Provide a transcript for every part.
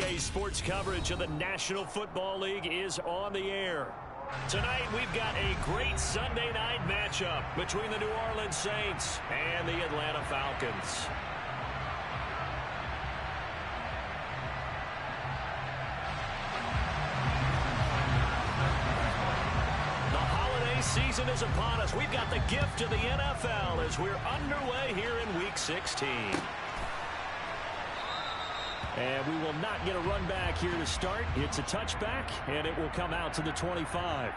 EA Sports coverage of the National Football League is on the air. Tonight, we've got a great Sunday night matchup between the New Orleans Saints and the Atlanta Falcons. The holiday season is upon us. We've got the gift of the NFL as we're underway here in Week 16. And we will not get a run back here to start. It's a touchback, and it will come out to the 25.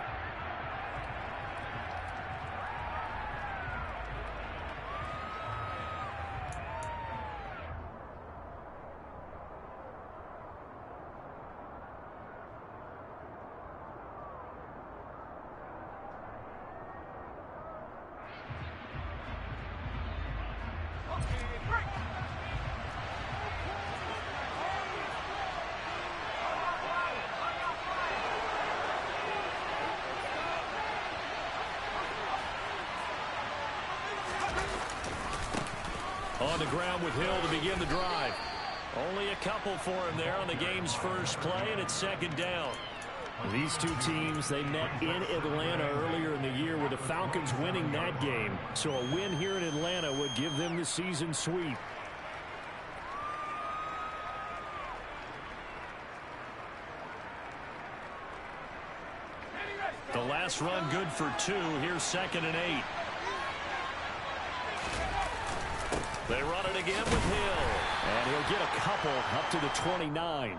On the ground with Hill to begin the drive. Only a couple for him there on the game's first play, and it's second down. These two teams, they met in Atlanta earlier in the year with the Falcons winning that game. So a win here in Atlanta would give them the season sweep. The last run good for 2. Here's 2nd and 8. They run it again with Hill. And he'll get a couple up to the 29.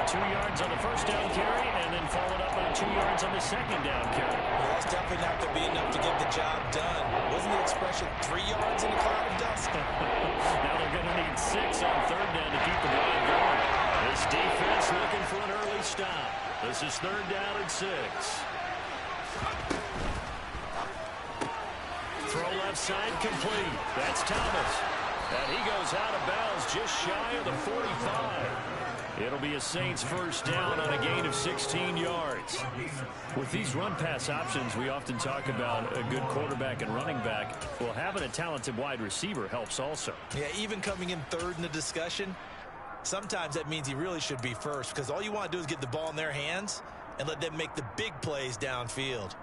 2 yards on the first down carry, and then followed up on 2 yards on the second down carry. Well, that's definitely not going to be enough to get the job done. Wasn't the expression 3 yards in a cloud of dust? Now they're going to need 6 on third down to keep the drive going. This defense looking for an early stop. This is 3rd down and 6. Throw left side complete. That's Thomas. And he goes out of bounds just shy of the 45. It'll be a Saints first down on a gain of 16 yards. With these run-pass options, we often talk about a good quarterback and running back. Well, having a talented wide receiver helps also. Yeah, even coming in 3rd in the discussion, sometimes that means he really should be first, because all you want to do is get the ball in their hands and let them make the big plays downfield.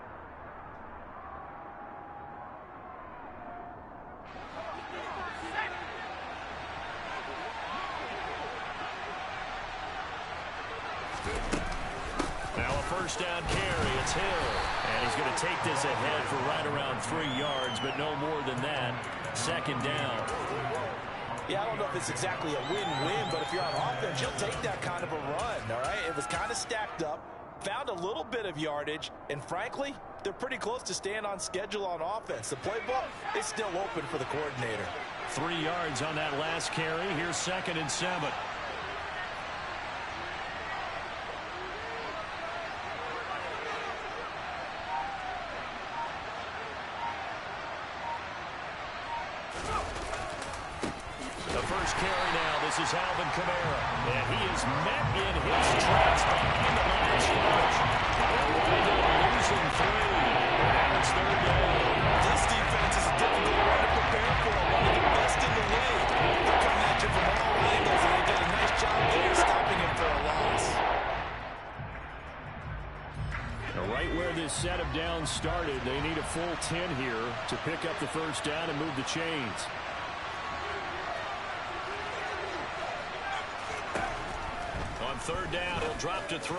First down carry, it's Hill. And he's going to take this ahead for right around 3 yards, but no more than that. 2nd down. Yeah, I don't know if it's exactly a win-win, but if you're on offense, you'll take that kind of a run, all right? It was kind of stacked up, found a little bit of yardage, and frankly, they're pretty close to staying on schedule on offense. The playbook is still open for the coordinator. 3 yards on that last carry. Here's 2nd and 7. This is Alvin Kamara, and he is met in his tracks behind the line of scrimmage. They're losing 3, and it's 3rd down. This defense is a difficult one to prepare for. One of the best in the league. They're coming at you from all angles, and they did a nice job there stopping him for a loss. Now, right where this set of downs started, they need a full 10 here to pick up the first down and move the chains. On 3rd down, he'll drop to throw.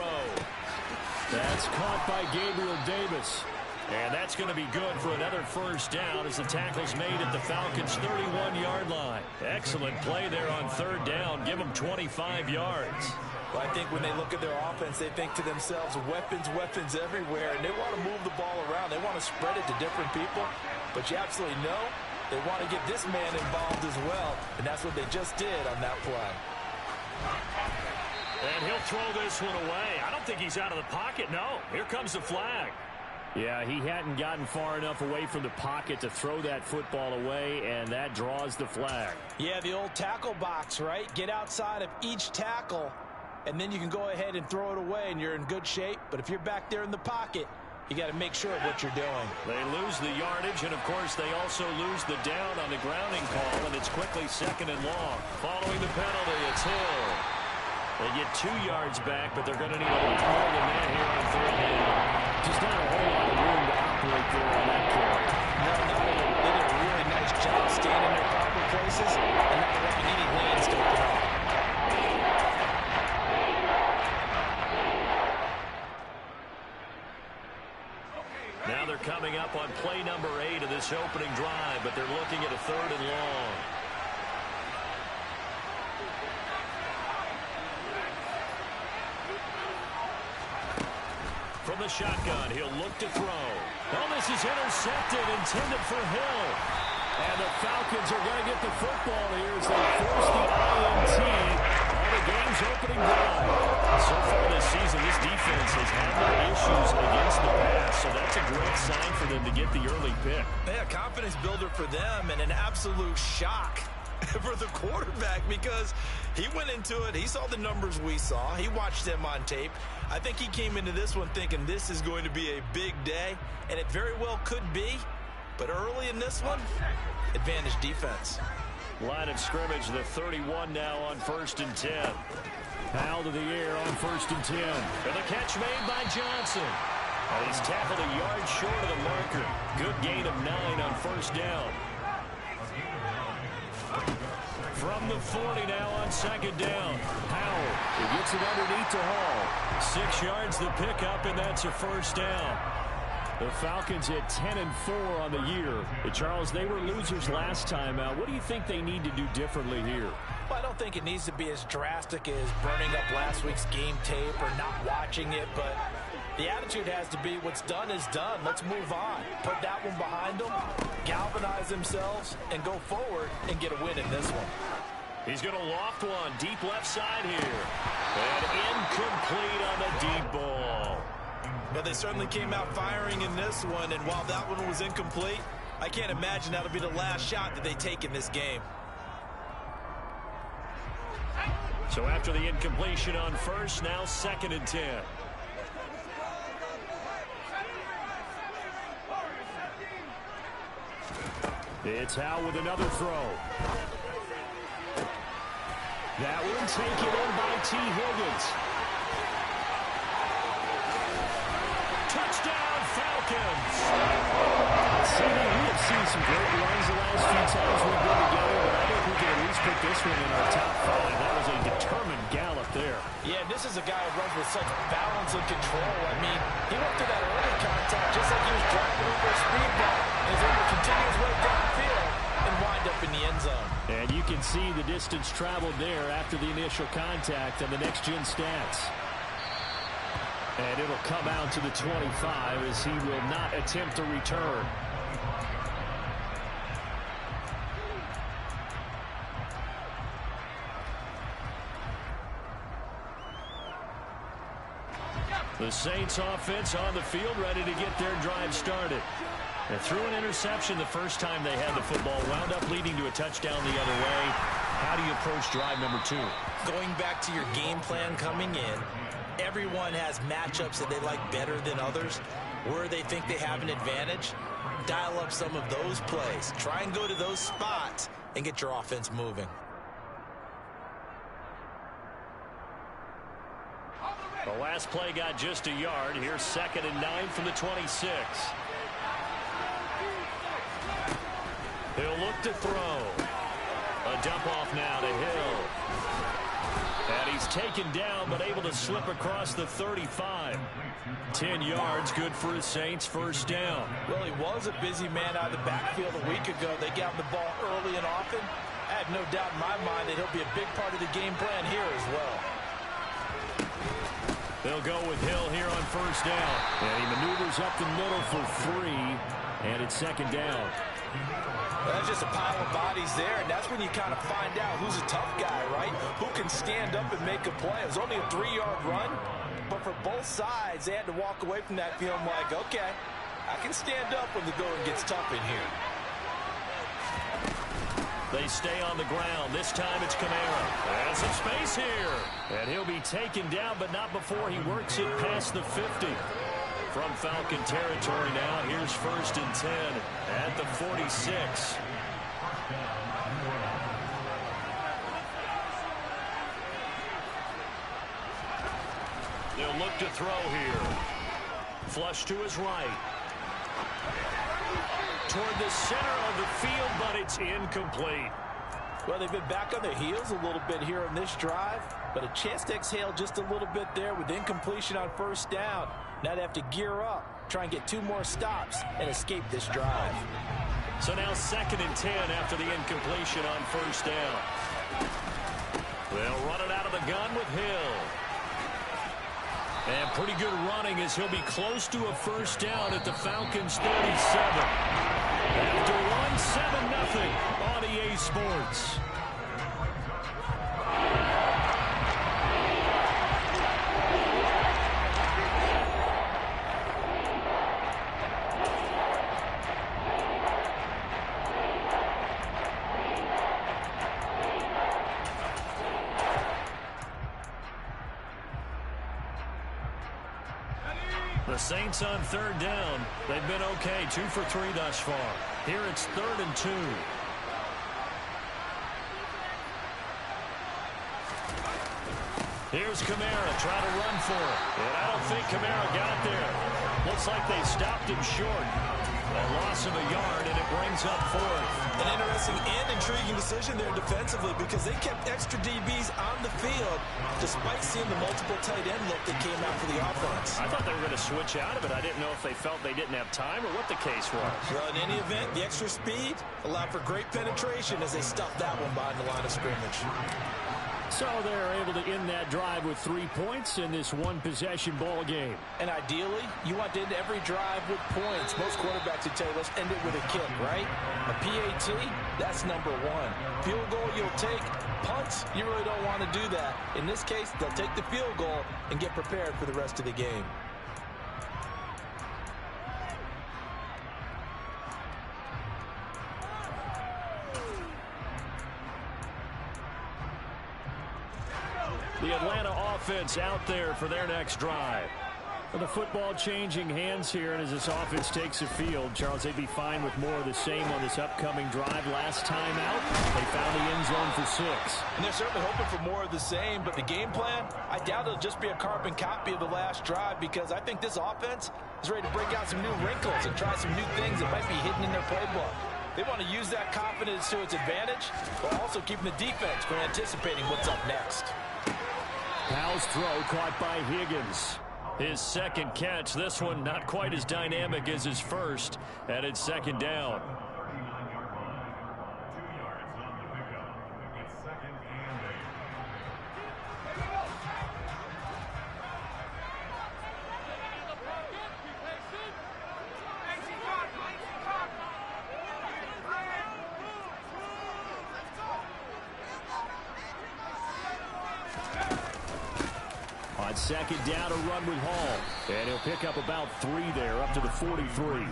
That's caught by Gabriel Davis. And that's going to be good for another first down as the tackle's made at the Falcons' 31-yard line. Excellent play there on 3rd down. Give them 25 yards. Well, I think when they look at their offense, they think to themselves, weapons, weapons everywhere, and they want to move the ball around. They want to spread it to different people, but you absolutely know they want to get this man involved as well, and that's what they just did on that play. And he'll throw this one away. I don't think he's out of the pocket. No, here comes the flag. Yeah, he hadn't gotten far enough away from the pocket to throw that football away, and that draws the flag. Yeah, the old tackle box, right? Get outside of each tackle, and then you can go ahead and throw it away, and you're in good shape. But if you're back there in the pocket, you got to make sure of what you're doing. They lose the yardage, and, of course, they also lose the down on the grounding call, and it's quickly 2nd and long. Following the penalty, it's Hill. They get 2 yards back, but they're going to need a lot more than that here on 3rd down. Just not a whole lot of room to operate there on that carry. No, not at all. They did a really nice job staying in their proper places and not letting any lanes to open up. Now they're coming up on play number 8 of this opening drive, but they're looking at a 3rd and long. From the shotgun, he'll look to throw. Oh, this is intercepted, intended for Hill. And the Falcons are going to get the football here as they force the INT on the game's opening drive. So far this season, this defense has had their issues against the pass, so that's a great sign for them to get the early pick. Yeah, confidence builder for them and an absolute shock for the quarterback because he went into it. He saw the numbers we saw. He watched them on tape. I think he came into this one thinking this is going to be a big day, and it very well could be. But early in this one, advantage defense. Line of scrimmage, the 31 now on 1st and 10. Powell to the air on 1st and 10. And the catch made by Johnson. And he's tackled a yard short of the marker. Good gain of 9 on 1st down. From the 40 now on 2nd down. Powell, he gets it underneath to Hall. 6 yards the pickup, and that's a 1st down. The Falcons at 10-4 on the year. And Charles, they were losers last time out. What do you think they need to do differently here? Well, I don't think it needs to be as drastic as burning up last week's game tape or not watching it, but the attitude has to be what's done is done. Let's move on. Put that one behind them, galvanize themselves, and go forward and get a win in this one. He's going to loft one deep left side here. And incomplete on the deep ball. But they certainly came out firing in this one, and while that one was incomplete, I can't imagine that'll be the last shot that they take in this game. So after the incompletion on 1st, now 2nd and 10. It's Howe with another throw. That one taken in by T. Higgins. Touchdown, Falcons! CD, we have seen some great runs the last few times we've been together, but I think we can at least put this one in our top 5. That was a determined gallop there. Yeah, this is a guy who runs with such balance and control. I mean, he went through that early contact just like he was driving over a speed bump and is able to continue his way downfield and wind up in the end zone. And you can see the distance traveled there after the initial contact on the next-gen stats. And it'll come out to the 25 as he will not attempt to return. The Saints offense on the field ready to get their drive started. And threw an interception the first time they had the football, wound up leading to a touchdown the other way. How do you approach drive number 2? Going back to your game plan coming in, everyone has matchups that they like better than others. Where they think they have an advantage, dial up some of those plays. Try and go to those spots and get your offense moving. The last play got just a yard. Here's 2nd and 9 from the 26. He'll look to throw. A dump off now to Hill. And he's taken down, but able to slip across the 35. 10 yards, good for the Saints, 1st down. Well, he was a busy man out of the backfield a week ago. They got him the ball early and often. I have no doubt in my mind that he'll be a big part of the game plan here as well. They'll go with Hill here on 1st down. And he maneuvers up the middle for 3. And it's 2nd down. Well, that's just a pile of bodies there, and that's when you kind of find out who's a tough guy, right? Who can stand up and make a play. It was only a 3-yard run, but for both sides, they had to walk away from that feeling like, okay, I can stand up when the going gets tough in here. They stay on the ground. This time it's Kamara. And some space here. And he'll be taken down, but not before he works it past the 50. From Falcon territory now, here's 1st and 10 at the 46. They'll look to throw here. Flush to his right. Toward the center of the field, but it's incomplete. Well, they've been back on their heels a little bit here on this drive, but a chance to exhale just a little bit there with incompletion on first down. Now they have to gear up, try and get 2 more stops, and escape this drive. So now 2nd and 10 after the incompletion on first down. They'll run it out of the gun with Hill. And pretty good running as he'll be close to a first down at the Falcons' 37. After one, 7-0 on EA Sports. The Saints on 3rd down. They've been okay, 2 for 3 thus far. Here it's 3rd and 2. Here's Kamara trying to run for it. And I don't think Kamara got there. Looks like they stopped him short. A loss of a yard, and it brings up 4th. An interesting and intriguing decision there defensively because they kept extra DBs on the field despite seeing the multiple tight end look that came out for the offense. I thought they were going to switch out of it. I didn't know if they felt they didn't have time or what the case was. Well, in any event, the extra speed allowed for great penetration as they stuffed that one behind the line of scrimmage. So they're able to end that drive with 3 points in this one-possession ball game. And ideally, you want to end every drive with points. Most quarterbacks would tell you, let's end it with a kick, right? A PAT, that's number 1. Field goal, you'll take. Punts, you really don't want to do that. In this case, they'll take the field goal and get prepared for the rest of the game. The Atlanta offense out there for their next drive. The football changing hands here, and as this offense takes the field, Charles, they'd be fine with more of the same on this upcoming drive. Last time out, they found the end zone for 6. And they're certainly hoping for more of the same, but the game plan, I doubt it'll just be a carbon copy of the last drive because I think this offense is ready to break out some new wrinkles and try some new things that might be hidden in their playbook. They want to use that confidence to its advantage, while also keeping the defense from anticipating what's up next. Powell's throw caught by Higgins. His 2nd catch, this one not quite as dynamic as his first, and it's 2nd down. On 2nd down, a run with Hall. And he'll pick up about 3 there, up to the 43.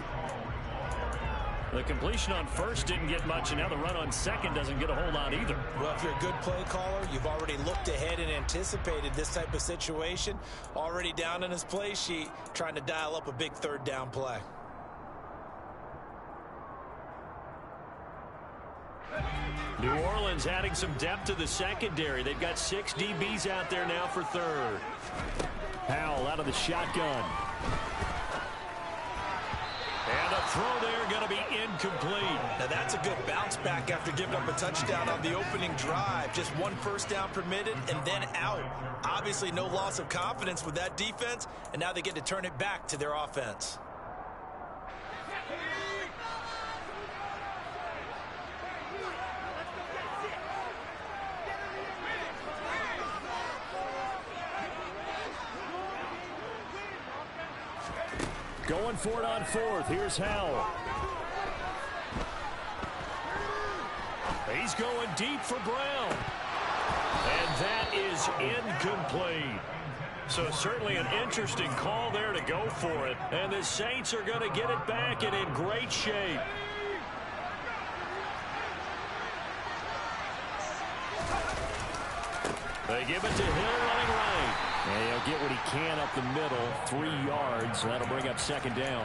The completion on first didn't get much, and now the run on 2nd doesn't get a whole lot either. Well, if you're a good play caller, you've already looked ahead and anticipated this type of situation. Already down in his play sheet, trying to dial up a big 3rd down play. New Orleans adding some depth to the secondary. They've got 6 DBs out there now for 3rd. Powell out of the shotgun. And a throw there going to be incomplete. Now that's a good bounce back after giving up a touchdown on the opening drive. Just 1 first down permitted and then out. Obviously no loss of confidence with that defense, and now they get to turn it back to their offense. Going for it on 4th. Here's Howell. He's going deep for Brown. And that is incomplete. So certainly an interesting call there to go for it. And the Saints are going to get it back and in great shape. They give it to Hill running right. And he'll get what he can up the middle, 3 yards. That'll bring up 2nd down.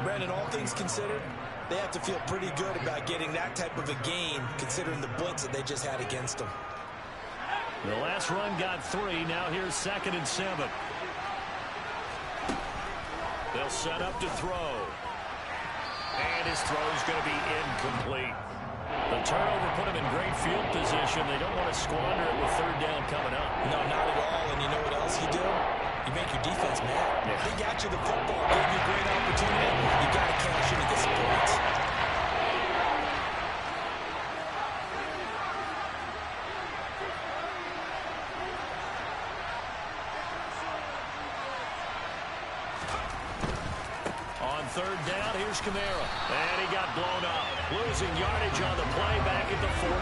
Brandon, all things considered, they have to feel pretty good about getting that type of a gain, considering the blitz that they just had against them. The last run got 3. Now here's 2nd and 7. They'll set up to throw. And his throw is going to be incomplete. The turnover put him in great field position. They don't want to squander it with 3rd down coming up. No, not at all. And you know what else you do? You make your defense mad. Yeah. They got you the football, gave you a great opportunity. You got to cash in and get some points. On 3rd down, here's Kamara. And he got blown up. Losing yardage on the play back at the 44.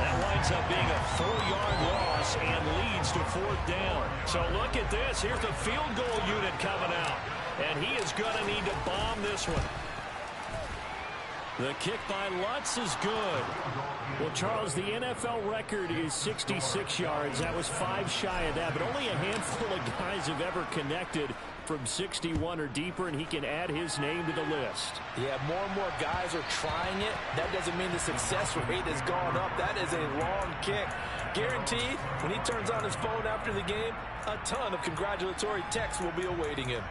That winds up being a 4-yard loss and leads to 4th down. So look at this. Here's the field goal unit coming out. And he is going to need to bomb this one. The kick by Lutz is good. Well, Charles, the NFL record is 66 yards. That was 5 shy of that, but only a handful of guys have ever connected from 61 or deeper, and he can add his name to the list. Yeah, more and more guys are trying it. That doesn't mean the success rate has gone up. That is a long kick. Guaranteed, when he turns on his phone after the game, a ton of congratulatory texts will be awaiting him.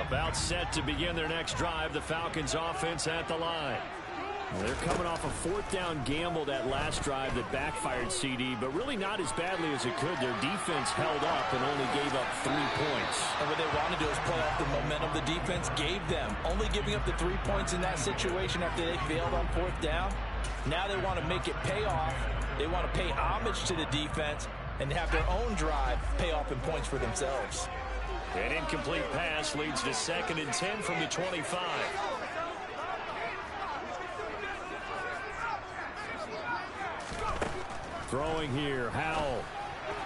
About set to begin their next drive, the Falcons offense at the line. They're coming off a 4th down gamble that last drive that backfired CD, but really not as badly as it could. Their defense held up and only gave up 3 points. And what they want to do is play off the momentum the defense gave them. Only giving up the 3 points in that situation after they failed on 4th down. Now they want to make it pay off. They want to pay homage to the defense and have their own drive pay off in points for themselves. An incomplete pass leads to 2nd and 10 from the 25. Throwing here, Howell.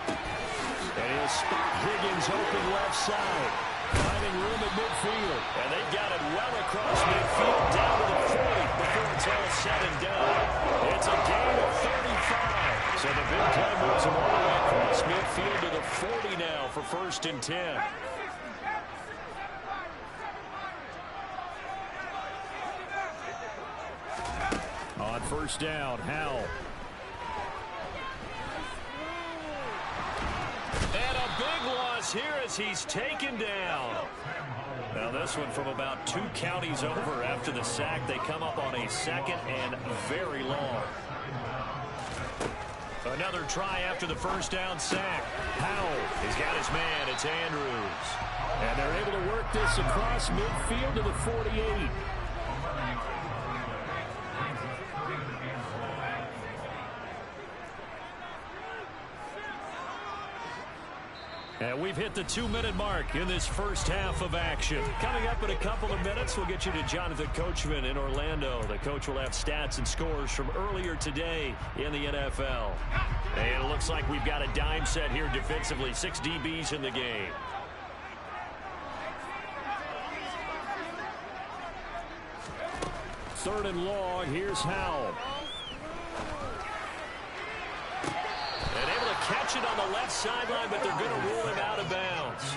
And he'll spot Higgins open left side. Finding room at midfield. And they got it well across midfield down to the 40 before it's all said and done. It's a gain of 35. So the big play moves him all the way across midfield to the 40 now for 1st and 10. On 1st down, Howell. And a big loss here as he's taken down. Now this one from about 2 counties over after the sack. They come up on a 2nd and very long. Another try after the 1st down sack. Howell has got his man. It's Andrews. And they're able to work this across midfield to the 48. And we've hit the 2-minute mark in this first half of action. Coming up in a couple of minutes, we'll get you to Jonathan Coachman in Orlando. The coach will have stats and scores from earlier today in the NFL. And it looks like we've got a dime set here defensively. 6 DBs in the game. Third and long, here's Howell. And able to catch it on the left sideline, but they're going to rule him out of bounds.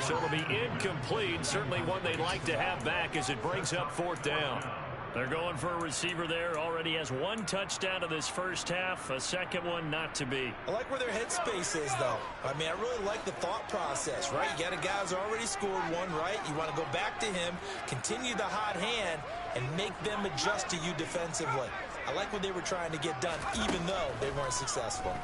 So it'll be incomplete. Certainly one they'd like to have back as it brings up 4th down. They're going for a receiver there. Already has 1 touchdown in this first half. A second one not to be. I like where their headspace is, though. I mean, I really like the thought process, right? You got a guy who's already scored 1, right? You want to go back to him, continue the hot hand, and make them adjust to you defensively. I like what they were trying to get done, even though they weren't successful.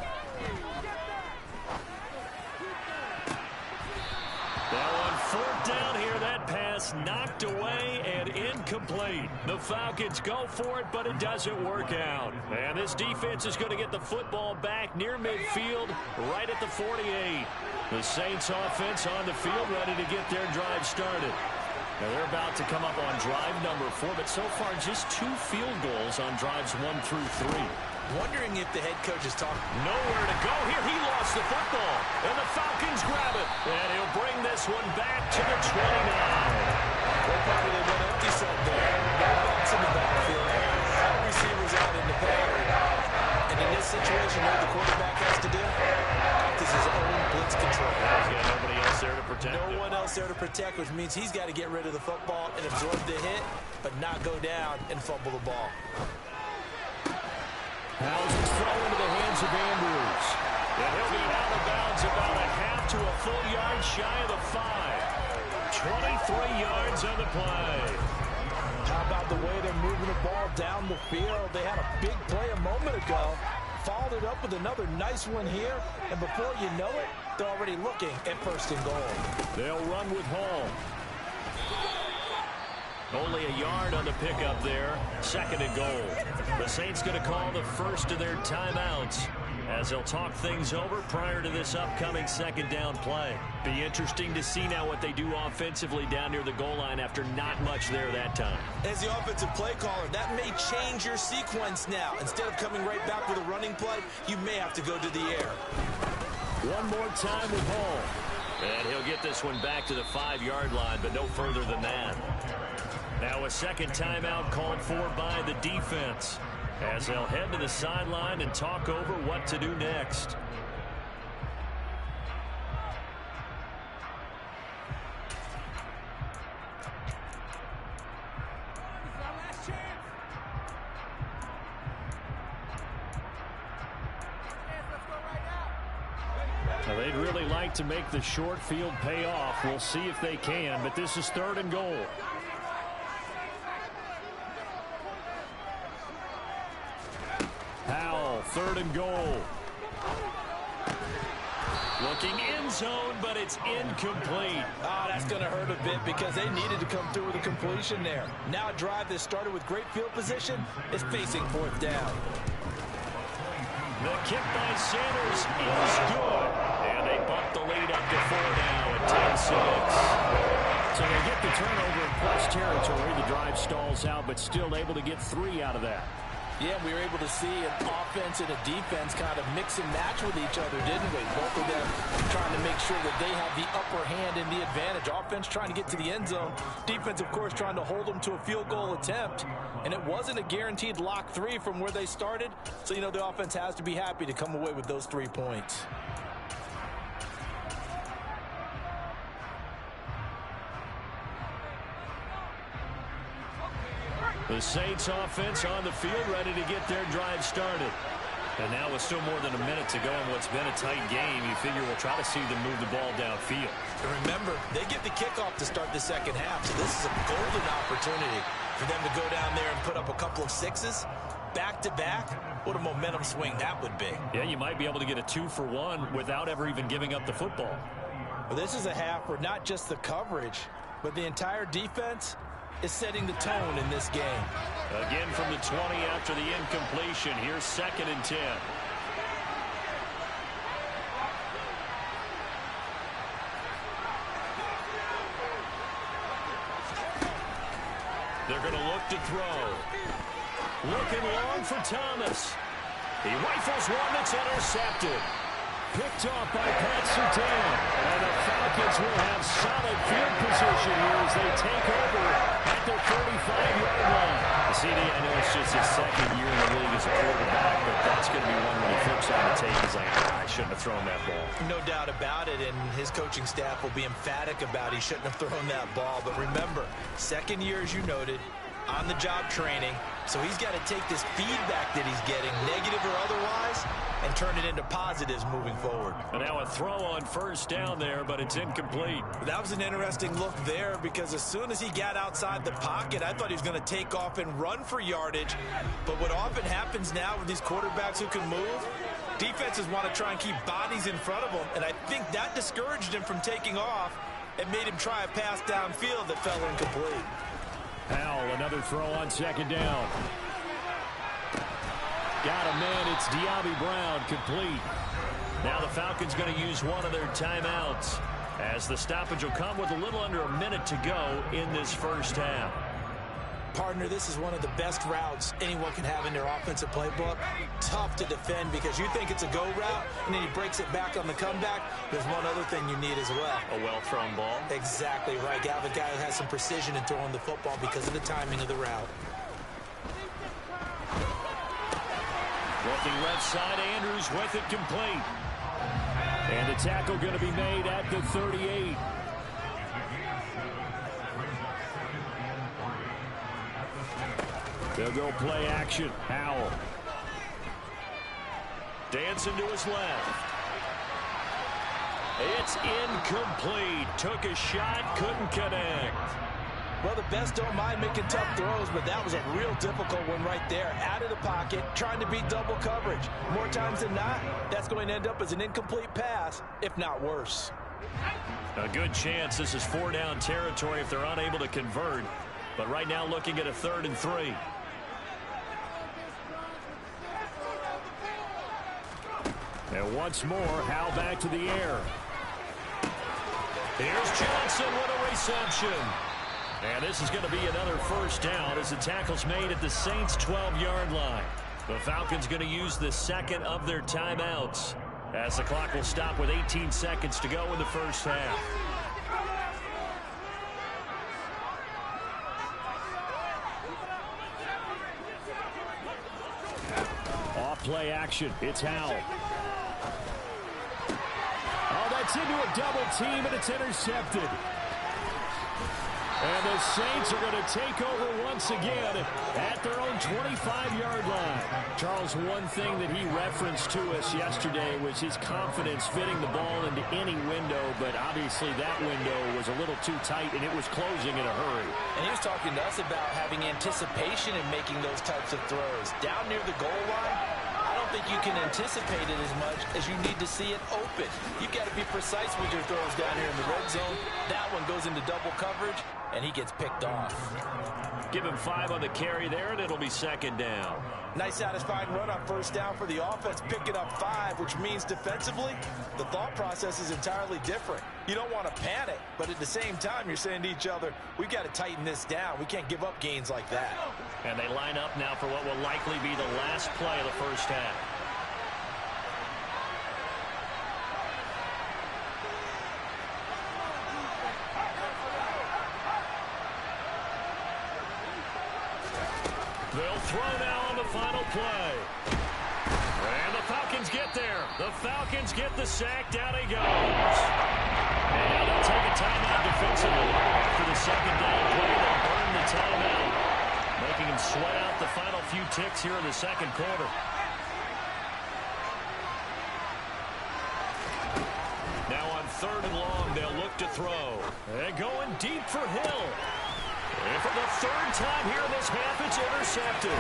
Now on 4th down here, that pass knocked away and incomplete. The Falcons go for it, but it doesn't work out. And this defense is going to get the football back near midfield, right at the 48. The Saints offense on the field, ready to get their drive started. Now they're about to come up on drive number 4, but so far just 2 field goals on drives 1 through 3. Wondering if the head coach is talking. Nowhere to go here. He lost the football. And the Falcons grab it. And he'll bring this one back to the 29. Well, probably they went empty set there. No backs in the backfield. All receivers out in the pattern. And in this situation, what the quarterback has to do? Act as his own blitz control. He's got nobody else else there to protect him. No one else there to protect, which means he's got to get rid of the football and absorb the hit, but not go down and fumble the ball. Housen's throw into the hands of Andrews. And he'll be out of bounds about a half to a full yard shy of the 5. 23 yards on the play. How about the way they're moving the ball down the field? They had a big play a moment ago. Followed it up with another nice one here. And before you know it, they're already looking at 1st and goal. They'll run with Hall. Only a yard on the pickup there. 2nd and goal. The Saints going to call the first of their timeouts as they'll talk things over prior to this upcoming 2nd down play. Be interesting to see now what they do offensively down near the goal line after not much there that time. As the offensive play caller, that may change your sequence now. Instead of coming right back with a running play, you may have to go to the air. One more time with Hall. And he'll get this one back to the 5-yard line, but no further than that. Now a 2nd timeout called for by the defense as they'll head to the sideline and talk over what to do next. Now they'd really like to make the short field pay off. We'll see if they can, but this is 3rd and goal. Howell, 3rd and goal. Looking end zone, but it's incomplete. Oh, that's going to hurt a bit because they needed to come through with a completion there. Now a drive that started with great field position is facing 4th down. The kick by Sanders is good. And they bump the lead up to 4 now at 10-6. So they get the turnover in plus territory. The drive stalls out, but still able to get 3 out of that. Yeah, we were able to see an offense and a defense kind of mix and match with each other, didn't we? Both of them trying to make sure that they have the upper hand and the advantage. Offense trying to get to the end zone. Defense, of course, trying to hold them to a field goal attempt. And it wasn't a guaranteed lock 3 from where they started. So, you know, the offense has to be happy to come away with those 3 points. The Saints offense on the field ready to get their drive started. And now with still more than a minute to go in what's been a tight game, you figure we'll try to see them move the ball downfield. And remember, they get the kickoff to start the 2nd half, so this is a golden opportunity for them to go down there and put up a couple of 6s back-to-back. What a momentum swing that would be. Yeah, you might be able to get a 2-for-1 without ever even giving up the football. Well, this is a half where not just the coverage, but the entire defense is setting the tone in this game. Again from the 20 after the incompletion. Here's 2nd and 10. They're going to look to throw. Looking long for Thomas. He rifles one that's intercepted. Picked off by Pat Surtain. And the Falcons will have solid field position here as they take over at their 35-yard line. CD, I know it's just his 2nd year in the league as a quarterback, but that's going to be one when he flips on the tape. He's like, I shouldn't have thrown that ball. No doubt about it, and his coaching staff will be emphatic about he shouldn't have thrown that ball. But remember, 2nd year, as you noted, on-the-job training. So he's got to take this feedback that he's getting, negative or otherwise, and turn it into positives moving forward. And now a throw on 1st down there, but it's incomplete. That was an interesting look there because as soon as he got outside the pocket, I thought he was going to take off and run for yardage. But what often happens now with these quarterbacks who can move, defenses want to try and keep bodies in front of them, and I think that discouraged him from taking off and made him try a pass downfield that fell incomplete. Howell, another throw on 2nd down. Got a man, it's Diaby Brown, complete. Now the Falcons going to use one of their timeouts as the stoppage will come with a little under a minute to go in this 1st half. Partner, this is one of the best routes anyone can have in their offensive playbook. Tough to defend because you think it's a go route, and then he breaks it back on the comeback. There's one other thing you need as well. A well-thrown ball. Exactly right. You have a guy who has some precision in throwing the football because of the timing of the route. Looking left side, Andrews with it complete. And the tackle going to be made at the 38. They'll go play action. Howell. Dancing to his left. It's incomplete. Took a shot, couldn't connect. Well, the best don't mind making tough throws, but that was a real difficult one right there. Out of the pocket, trying to beat double coverage. More times than not, that's going to end up as an incomplete pass, if not worse. A good chance this is 4-down territory if they're unable to convert. But right now looking at a 3rd and 3. And once more, Howell back to the air. Here's Johnson with a reception. And this is going to be another first down as the tackle's made at the Saints' 12-yard line. The Falcons going to use the second of their timeouts as the clock will stop with 18 seconds to go in the first half. Off play action. It's Howell. Oh, that's into a double team, and it's intercepted. And the Saints are going to take over once again at their own 25-yard line. Charles, one thing that he referenced to us yesterday was his confidence fitting the ball into any window, but obviously that window was a little too tight, and it was closing in a hurry. And he was talking to us about having anticipation in making those types of throws. Down near the goal line, I don't think you can anticipate it as much as you need to see it open. You've got to be precise with your throws down here in the red zone. That one goes into double coverage, and he gets picked off. Give him 5 on the carry there, and it'll be 2nd down. Nice satisfying run on first down for the offense, picking up 5, which means defensively, the thought process is entirely different. You don't want to panic, but at the same time, you're saying to each other, we've got to tighten this down. We can't give up gains like that. And they line up now for what will likely be the last play of the first half. They'll throw now on the final play. And the Falcons get there. The Falcons get the sack. Down he goes. And they'll take a timeout defensively. After the 2nd down play, they'll burn the timeout, making him sweat out the final few ticks here in the 2nd quarter. Now on 3rd and long, they'll look to throw. And going deep for Hill. And for the 3rd time here in this half, it's intercepted.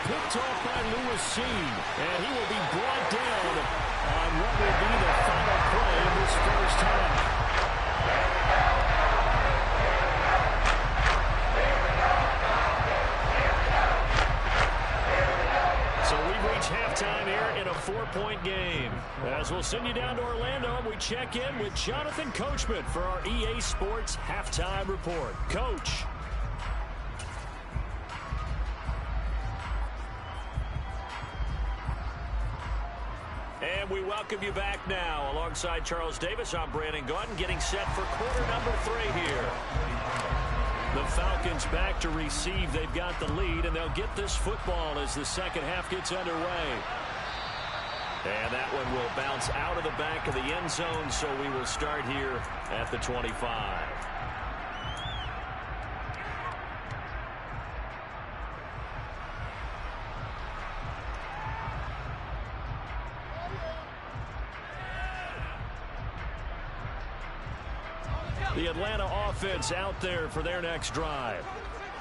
Picked off by Lewis Cine. And he will be brought down on what will be the final play of this first half. So we reach halftime here in a 4-point game. As we'll send you down to Orlando, we check in with Jonathan Coachman for our EA Sports Halftime Report. Coach. And we welcome you back now. Alongside Charles Davis, I'm Brandon Gaudin, getting set for quarter number 3 here. The Falcons back to receive. They've got the lead, and they'll get this football as the second half gets underway. And that one will bounce out of the back of the end zone, so we will start here at the 25. The Atlanta offense out there for their next drive.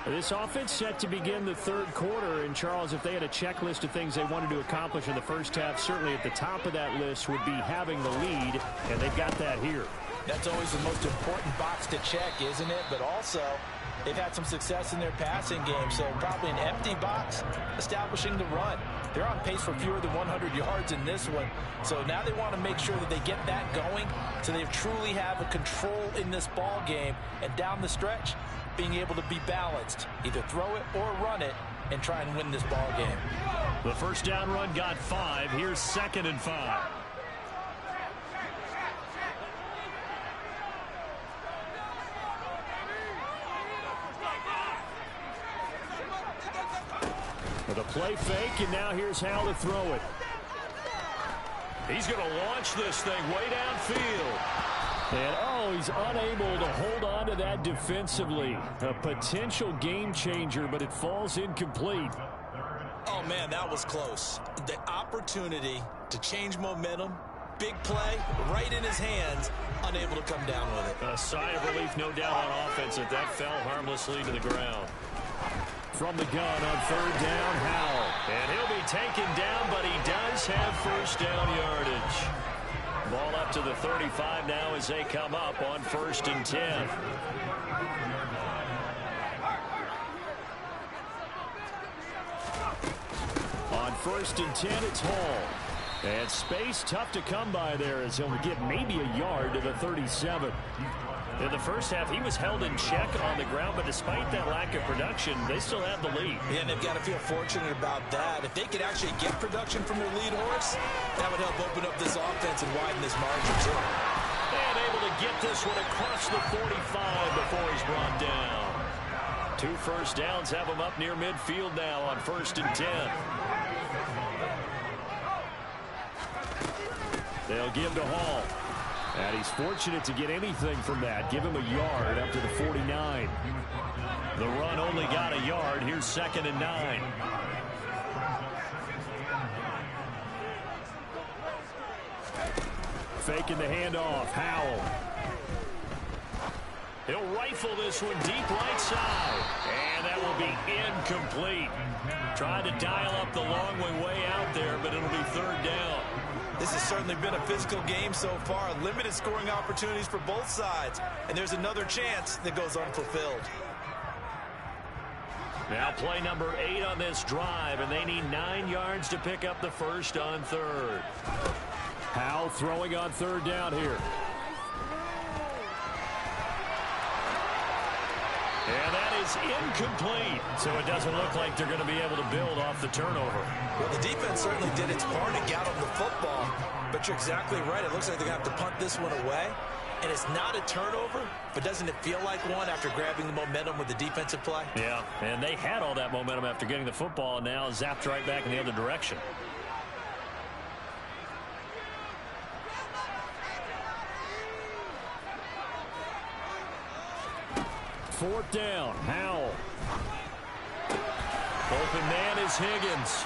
This offense set to begin the 3rd quarter. And, Charles, if they had a checklist of things they wanted to accomplish in the first half, certainly at the top of that list would be having the lead, and they've got that here. That's always the most important box to check, isn't it? But also, they've had some success in their passing game, so probably an empty box establishing the run. They're on pace for fewer than 100 yards in this one, so now they want to make sure that they get that going so they truly have a control in this ball game, and down the stretch, being able to be balanced, either throw it or run it, and try and win this ball game. The first down run got 5. Here's 2nd and 5. With a play fake, and now here's how to throw it. He's going to launch this thing way downfield. And, he's unable to hold on to that defensively. A potential game changer, but it falls incomplete. Oh, man, that was close. The opportunity to change momentum, big play, right in his hands, unable to come down with it. A sigh of relief, no doubt, on offense that fell harmlessly to the ground. From the gun on third down, Howell. And he'll be taken down, but he does have first down yardage. Ball up to the 35 now as they come up on 1st and 10. On 1st and 10, it's Hall. And space tough to come by there as he'll get maybe a yard to the 37. In the first half, he was held in check on the ground, but despite that lack of production, they still have the lead. Yeah, and they've got to feel fortunate about that. If they could actually get production from their lead horse, that would help open up this offense and widen this margin too. And able to get this one across the 45 before he's brought down. 2 first downs have him up near midfield now on 1st and 10. They'll give to Hall. And he's fortunate to get anything from that. Give him a yard up to the 49. The run only got a yard. Here's 2nd and 9. Faking the handoff. Howell. He'll rifle this one deep right side. And that will be incomplete. Tried to dial up the long way out there, but it'll be 3rd down. This has certainly been a physical game so far. Limited scoring opportunities for both sides. And there's another chance that goes unfulfilled. Now play number 8 on this drive, and they need 9 yards to pick up the first on 3rd. Howell throwing on 3rd down here. And that is incomplete. So it doesn't look like they're going to be able to build off the turnover. Well, the defense certainly did its part to get them the football. But you're exactly right. It looks like they're going to have to punt this one away. And it's not a turnover, but doesn't it feel like one after grabbing the momentum with the defensive play? Yeah, and they had all that momentum after getting the football, and now zapped right back in the other direction. Fourth down, Howell. Open man is Higgins.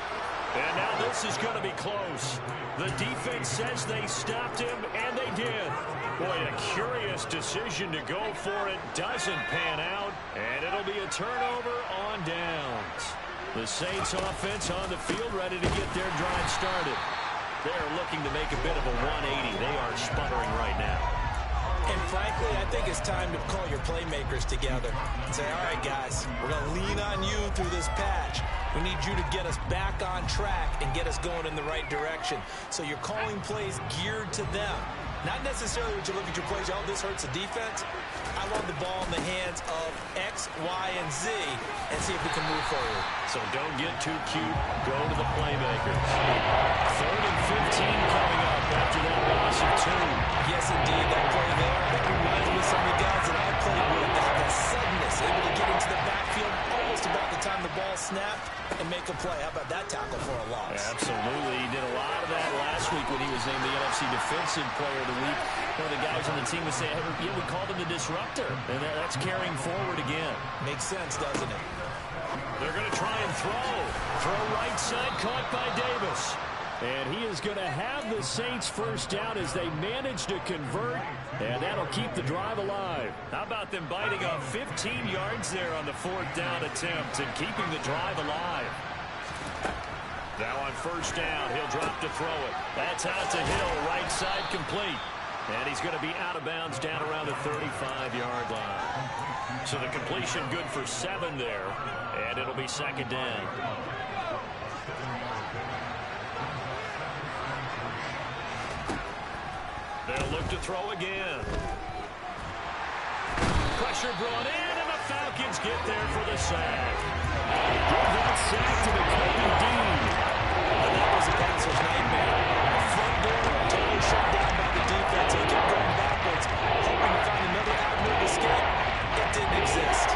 And now this is going to be close. The defense says they stopped him, and they did. Boy, a curious decision to go for it. Doesn't pan out, and it'll be a turnover on downs. The Saints offense on the field ready to get their drive started. They're looking to make a bit of a 180. They are sputtering right now. And frankly, I think it's time to call your playmakers together and say, all right, guys, we're going to lean on you through this patch. We need you to get us back on track and get us going in the right direction. So you're calling plays geared to them. Not necessarily when you look at your plays, oh, this hurts the defense. I want the ball in the hands of X, Y, and Z and see if we can move forward. So don't get too cute. Go to the playmakers. 3rd and 15 coming up after that loss of 2. Yes, indeed. That play there, that reminds me of some of the guys that I played with. That suddenness, able to get into the backfield almost about the time the ball snapped and make a play. How about that tackle for a loss? Absolutely. He did a lot of that last week when he was named the NFC Defensive Player of the Week. One of the guys on the team would say, yeah, we called him the disruptor. And that's carrying forward again. Makes sense, doesn't it? They're going to try and throw right side, caught by Davis. And he is going to have the Saints first down as they manage to convert, and that'll keep the drive alive. How about them biting off 15 yards there on the 4th down attempt and keeping the drive alive? Now on 1st down, he'll drop to throw it. That's out to Hill, right side complete. And he's going to be out of bounds down around the 35-yard line. So the completion good for 7 there, and it'll be 2nd down. They'll look to throw again. Pressure brought in, and the Falcons get there for the sack. Give that sack to the Kobe Dean. And that was a passer's nightmare. The front door totally shut down by the defense. They kept going backwards, hoping to find another avenue of escape. It didn't exist.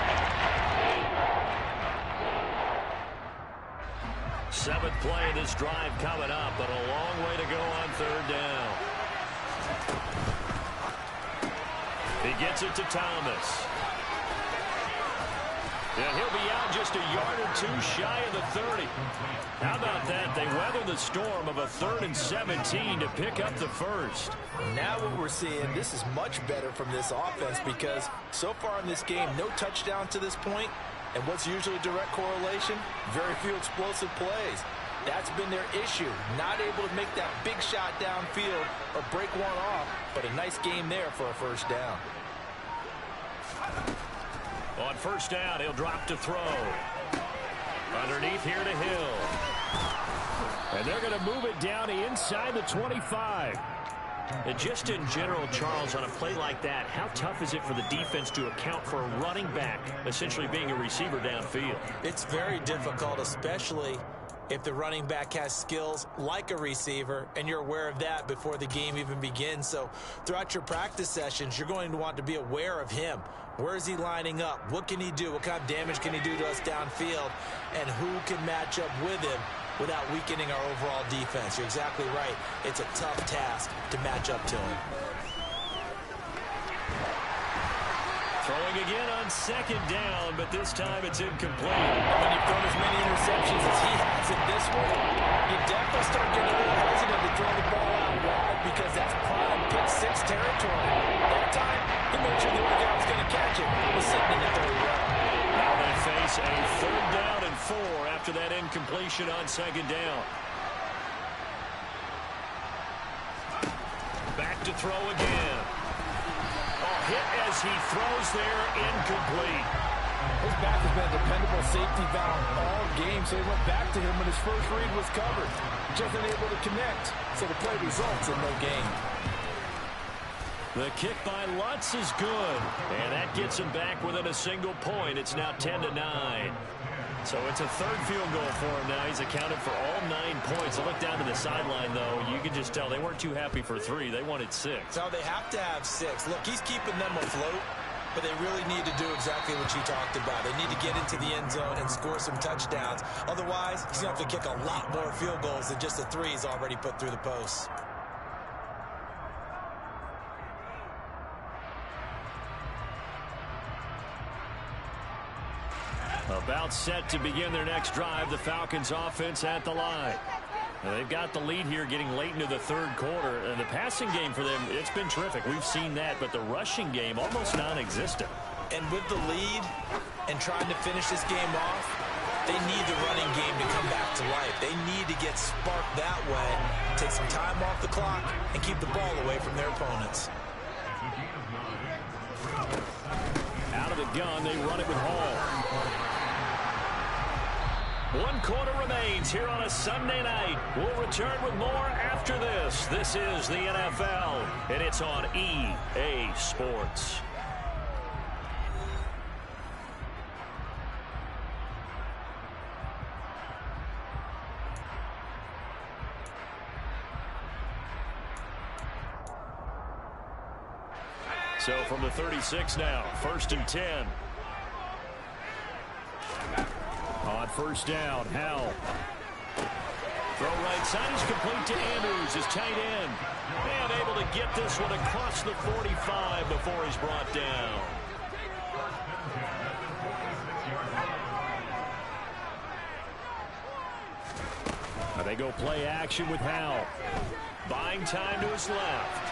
7th play of this drive coming up, but a long way to go on third down. He gets it to Thomas. And he'll be out just a yard or two shy of the 30. How about that? They weather the storm of a 3rd and 17 to pick up the first. Now what we're seeing, this is much better from this offense because so far in this game, no touchdown to this point. And what's usually direct correlation? Very few explosive plays. That's been their issue. Not able to make that big shot downfield or break one off, but a nice game there for a first down. On first down, he'll drop to throw. Underneath here to Hill. And they're going to move it down inside the 25. And just in general, Charles, on a play like that, how tough is it for the defense to account for a running back essentially being a receiver downfield? It's very difficult, especially if the running back has skills like a receiver, and you're aware of that before the game even begins. So throughout your practice sessions, you're going to want to be aware of him. Where is he lining up? What can he do? What kind of damage can he do to us downfield? And who can match up with him without weakening our overall defense? You're exactly right. It's a tough task to match up to him. Throwing again on second down, but this time it's incomplete. When you've thrown as many interceptions as he has in this one, you definitely start getting a little hesitant to throw the ball out wide because that's prime pick 6 territory. That time, he made sure the other guy was going to catch it. He was sitting in the 30 round. Now they face a 3rd down and 4 after that incompletion on second down. Back to throw again. Hit as he throws there, incomplete. His back has been a dependable safety valve all game, so he went back to him when his first read was covered. Just unable to connect, so the play results in no gain. The kick by Lutz is good, and that gets him back within a single point. It's now 10-9. So it's a 3rd field goal for him now. He's accounted for all 9 points. I look down to the sideline, though. You can just tell they weren't too happy for 3. They wanted 6. No, they have to have 6. Look, he's keeping them afloat, but they really need to do exactly what you talked about. They need to get into the end zone and score some touchdowns. Otherwise, he's going to have to kick a lot more field goals than just the 3 he's already put through the posts. About set to begin their next drive, the Falcons offense at the line. Now they've got the lead here getting late into the 3rd quarter, and the passing game for them, it's been terrific. We've seen that, but the rushing game almost non-existent. And with the lead and trying to finish this game off, they need the running game to come back to life. They need to get sparked that way, take some time off the clock, and keep the ball away from their opponents. Out of the gun, they run it with Hall. 1 quarter remains here on a Sunday night. We'll return with more after this. This is the NFL, and it's on EA Sports. So from the 36 now, 1st and 10. On first down, Howell. Throw right side is complete to Andrews, his tight end. And able to get this one across the 45 before he's brought down. Now they go play action with Howell. Buying time to his left.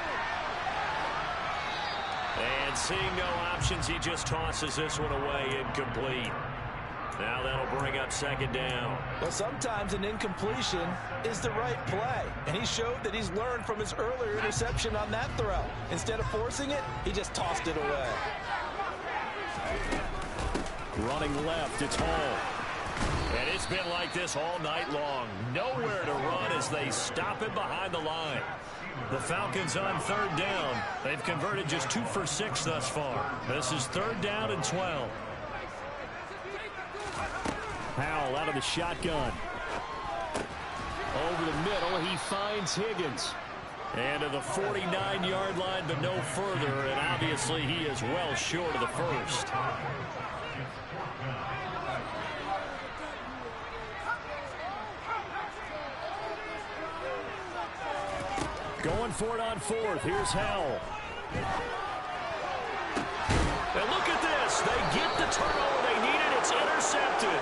And seeing no options, he just tosses this one away, incomplete. Now that'll bring up second down. Well, sometimes an incompletion is the right play, and he showed that he's learned from his earlier interception on that throw. Instead of forcing it, he just tossed it away. Running left, it's Hall. And it's been like this all night long. Nowhere to run as they stop him behind the line. The Falcons on 3rd down. They've converted just 2 for 6 thus far. This is 3rd down and 12. Howell out of the shotgun. Over the middle, he finds Higgins. And to the 49-yard line, but no further. And obviously, he is well short of the first. Going for it on fourth. Here's Howell. And look at this. They get the turnover they needed. It's intercepted.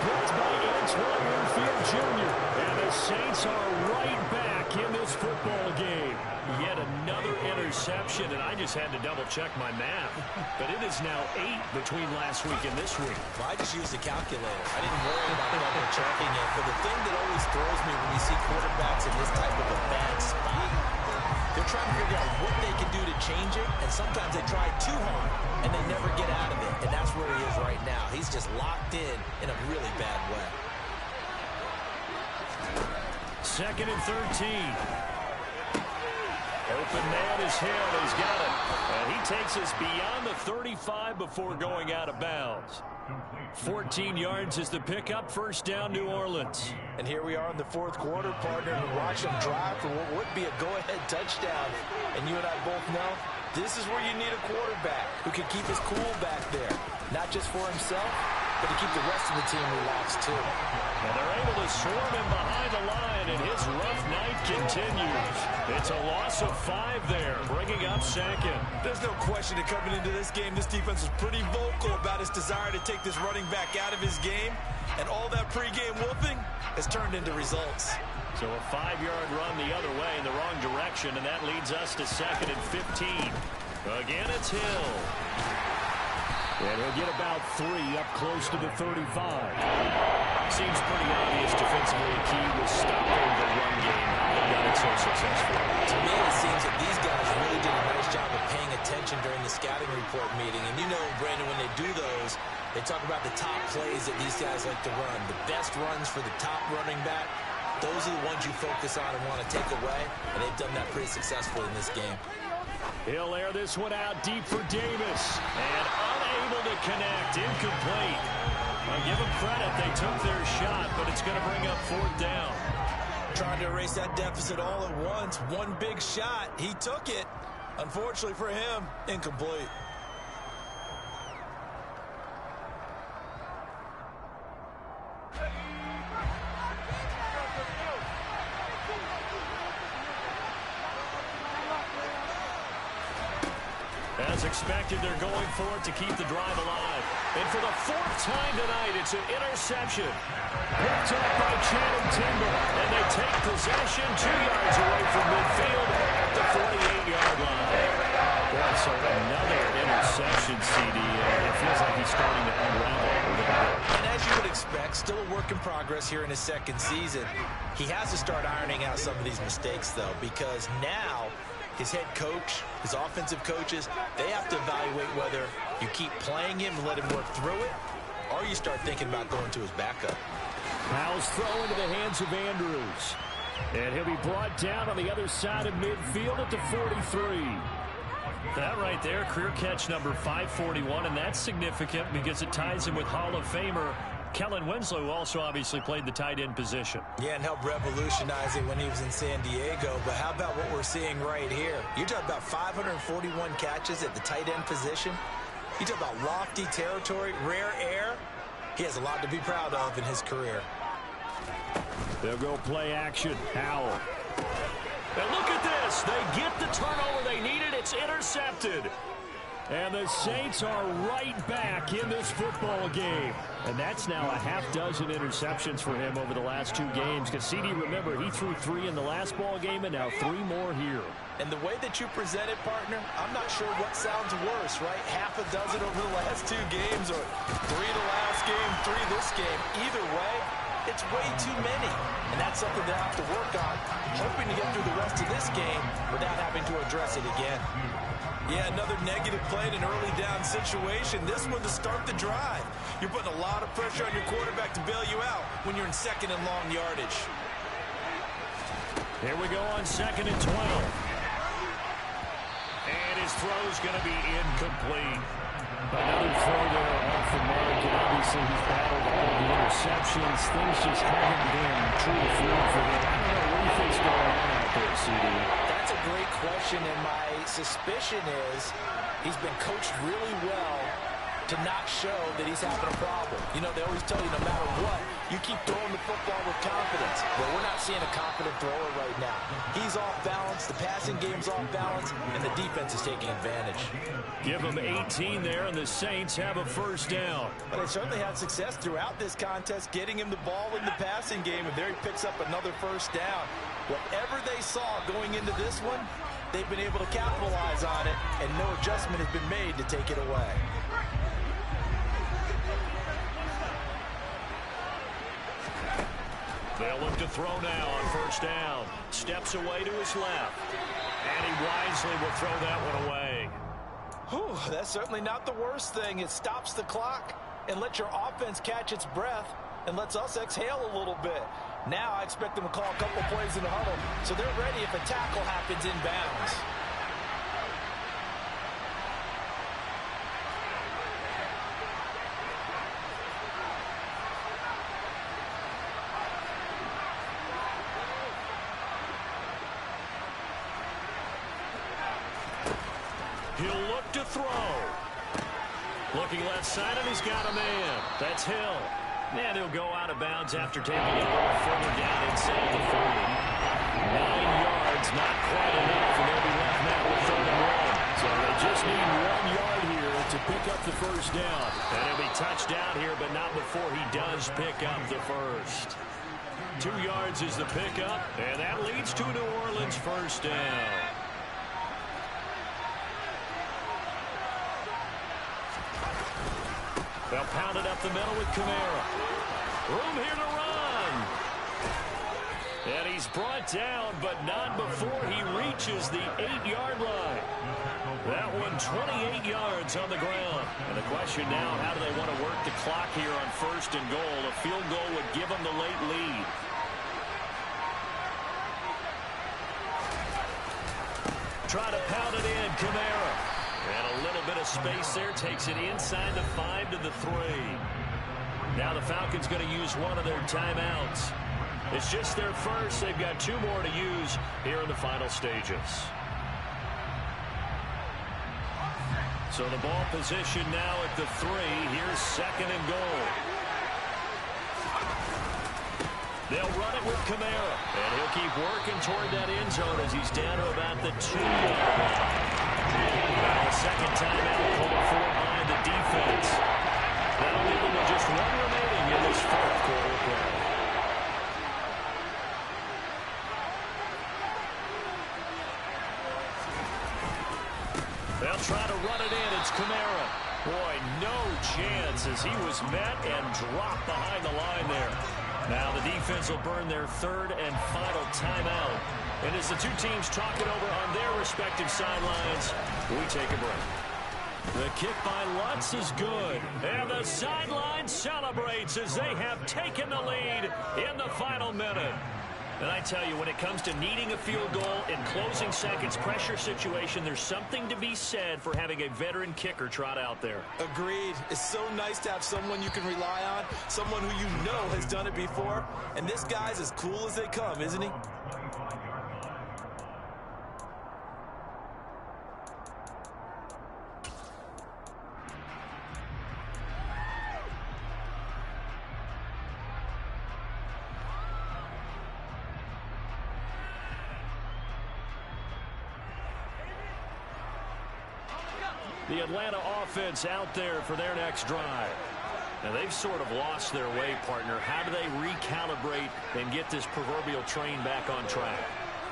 Blocked by Antoine Winfield Jr. And the Saints are right back in this football game. Yet another interception, and I just had to double-check my math. But it is now 8 between last week and this week. Well, I just used a calculator. I didn't worry about double-checking it. But the thing that always throws me when you see quarterbacks in this type of a bad spot, they're trying to figure out what they can do to change it, and sometimes they try too hard, and they never get out of it. And that's where he is right now. He's just locked in a really bad way. 2nd and 13. Open man is Hill. He's got it. And he takes us beyond the 35 before going out of bounds. 14 yards is the pickup. First down, New Orleans. And here we are in the fourth quarter, partner, and watch them drive for what would be a go-ahead touchdown. And you and I both know this is where you need a quarterback who can keep his cool back there. Not just for himself, but to keep the rest of the team relaxed, too. And they're able to swarm him behind the line, and his rough night continues. It's a loss of 5 there, bringing up 2nd. There's no question that coming into this game, this defense was pretty vocal about his desire to take this running back out of his game, and all that pregame whooping has turned into results. So a 5-yard run the other way in the wrong direction, and that leads us to 2nd and 15. Again, it's Hill. And he'll get about 3 up close to the 35. Seems pretty obvious defensively key was stopping the run game. They got it so successful. To me, it seems that these guys really did a nice job of paying attention during the scouting report meeting. And you know, Brandon, when they do those, they talk about the top plays that these guys like to run. The best runs for the top running back, those are the ones you focus on and want to take away. And they've done that pretty successfully in this game. He'll air this one out deep for Davis. And unable to connect. Incomplete. I'll give them credit. They took their shot, but it's going to bring up 4th down. Trying to erase that deficit all at once. One big shot. He took it. Unfortunately for him, incomplete. As expected, they're going for it to keep the drive alive. And for the 4th time tonight, it's an interception. Picked up by Channing Timber. And they take possession 2 yards away from midfield at the 48-yard line. Boy, so another interception, CD. It feels like he's starting to unravel a little bit. And as you would expect, still a work in progress here in his 2nd season. He has to start ironing out some of these mistakes, though, because now his head coach, his offensive coaches, they have to evaluate whether you keep playing him and let him work through it, or you start thinking about going to his backup. Powell's throw into the hands of Andrews. And he'll be brought down on the other side of midfield at the 43. That right there, career catch number 541, and that's significant because it ties him with Hall of Famer Kellen Winslow, who also obviously played the tight end position. Yeah, and helped revolutionize it when he was in San Diego. But how about what we're seeing right here? You're talking about 541 catches at the tight end position. You talk about lofty territory, rare air. He has a lot to be proud of in his career. They'll go play action. Howell. And look at this. They get the turnover they needed. It's intercepted. And the Saints are right back in this football game. And that's now a half dozen interceptions for him over the last 2 games. Because CD, remember, he threw 3 in the last ball game and now 3 more here. And the way that you present it, partner, I'm not sure what sounds worse, right? Half a dozen over the last 2 games or 3 the last game, 3 this game. Either way, it's way too many. And that's something they'll have to work on, hoping to get through the rest of this game without having to address it again. Yeah, another negative play in an early down situation. This one to start the drive. You're putting a lot of pressure on your quarterback to bail you out when you're in 2nd and long yardage. Here we go on 2nd and 12. And his throw's going to be incomplete. Another throw there off the mark, and obviously he's battled all the interceptions. Things just haven't been true form for him. I don't know what you think's going on out there, CD. That's a great question, and my suspicion is he's been coached really well to not show that he's having a problem. You know, they always tell you no matter what, you keep throwing the football with confidence. But we're not seeing a confident thrower right now. He's off balance, the passing game's off balance, and the defense is taking advantage. Give him 18 there, and the Saints have a first down. But they certainly had success throughout this contest, getting him the ball in the passing game, and there he picks up another first down. Whatever they saw going into this one, they've been able to capitalize on it, and no adjustment has been made to take it away. They'll look to throw now on first down. Steps away to his left. And he wisely will throw that one away. Whew, that's certainly not the worst thing. It stops the clock and lets your offense catch its breath and lets us exhale a little bit. Now I expect them to call a couple plays in the huddle, so they're ready if a tackle happens inbounds. He'll look to throw. Looking left side, and he's got a man. That's Hill. And he'll go out of bounds after taking it a little further down inside the 40. 9 yards, not quite enough, and they'll be left now with 3rd and 1. So they just need 1 yard here to pick up the first down. And he'll be touched down here, but not before he does pick up the first. 2 yards is the pickup, and that leads to New Orleans first down. They'll pound it up the middle with Kamara. Room here to run. And he's brought down, but not before he reaches the 8-yard line. That one 28 yards on the ground. And the question now, how do they want to work the clock here on 1st and goal? A field goal would give them the late lead. Try to pound it in, Kamara. And a little bit of space there, takes it inside the 5 to the 3. Now the Falcons going to use one of their timeouts. It's just their first. They've got 2 more to use here in the final stages. So the ball position now at the 3. Here's 2nd and goal. They'll run it with Kamara. And he'll keep working toward that end zone as he's down to about the 2-yard line. Now the second timeout called for by the defense. That'll leave them with just 1 remaining in this 4th quarter play. They'll try to run it in. It's Kamara. Boy, no chance as he was met and dropped behind the line there. Now the defense will burn their 3rd and final timeout. And as the 2 teams talk it over on their respective sidelines, we take a break. The kick by Lutz is good. And the sideline celebrates as they have taken the lead in the final minute. And I tell you, when it comes to needing a field goal in closing seconds pressure situation, there's something to be said for having a veteran kicker trot out there. Agreed. It's so nice to have someone you can rely on, someone who you know has done it before. And this guy's as cool as they come, isn't he? The Atlanta offense out there for their next drive. Now, they've sort of lost their way, partner. How do they recalibrate and get this proverbial train back on track?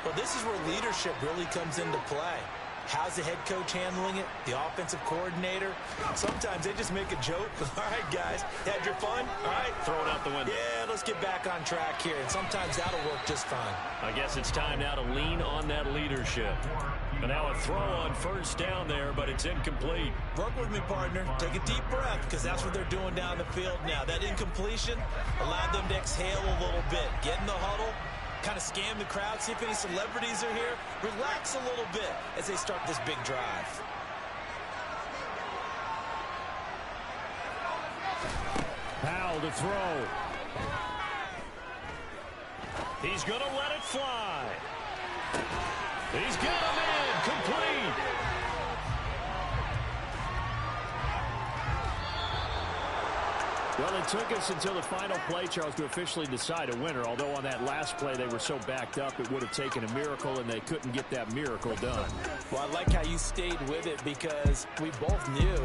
Well, this is where leadership really comes into play. How's the head coach handling it? The offensive coordinator? Sometimes they just make a joke. All right, guys, had your fun? All right. Throw it out the window. Yeah, let's get back on track here. And sometimes that'll work just fine. I guess it's time now to lean on that leadership. And now a throw on first down there, but it's incomplete. Work with me, partner. Take a deep breath, because that's what they're doing down the field now. That incompletion allowed them to exhale a little bit. Get in the huddle, kind of scan the crowd, see if any celebrities are here. Relax a little bit as they start this big drive. Powell to throw. He's going to let it fly. He's got a man complete. Well, it took us until the final play, Charles, to officially decide a winner, although on that last play they were so backed up it would have taken a miracle, and they couldn't get that miracle done. Well, I like how you stayed with it because we both knew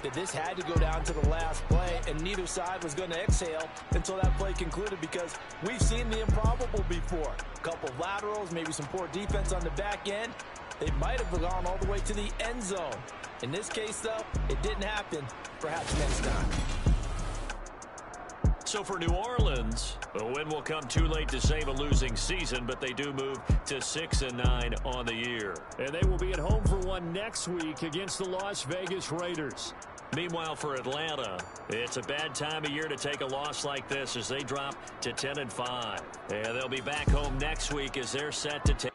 that this had to go down to the last play, and neither side was going to exhale until that play concluded because we've seen the improbable before. A couple of laterals, maybe some poor defense on the back end. They might have gone all the way to the end zone. In this case, though, it didn't happen. Perhaps next time. So for New Orleans, a win will come too late to save a losing season, but they do move to 6-9 on the year. And they will be at home for one next week against the Las Vegas Raiders. Meanwhile, for Atlanta, it's a bad time of year to take a loss like this as they drop to 10-5. And they'll be back home next week as they're set to take.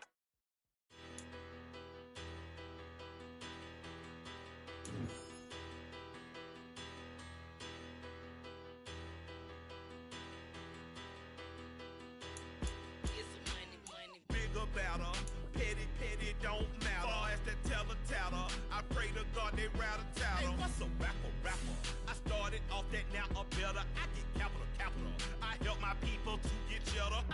I get capital. I help my people to get cheddar.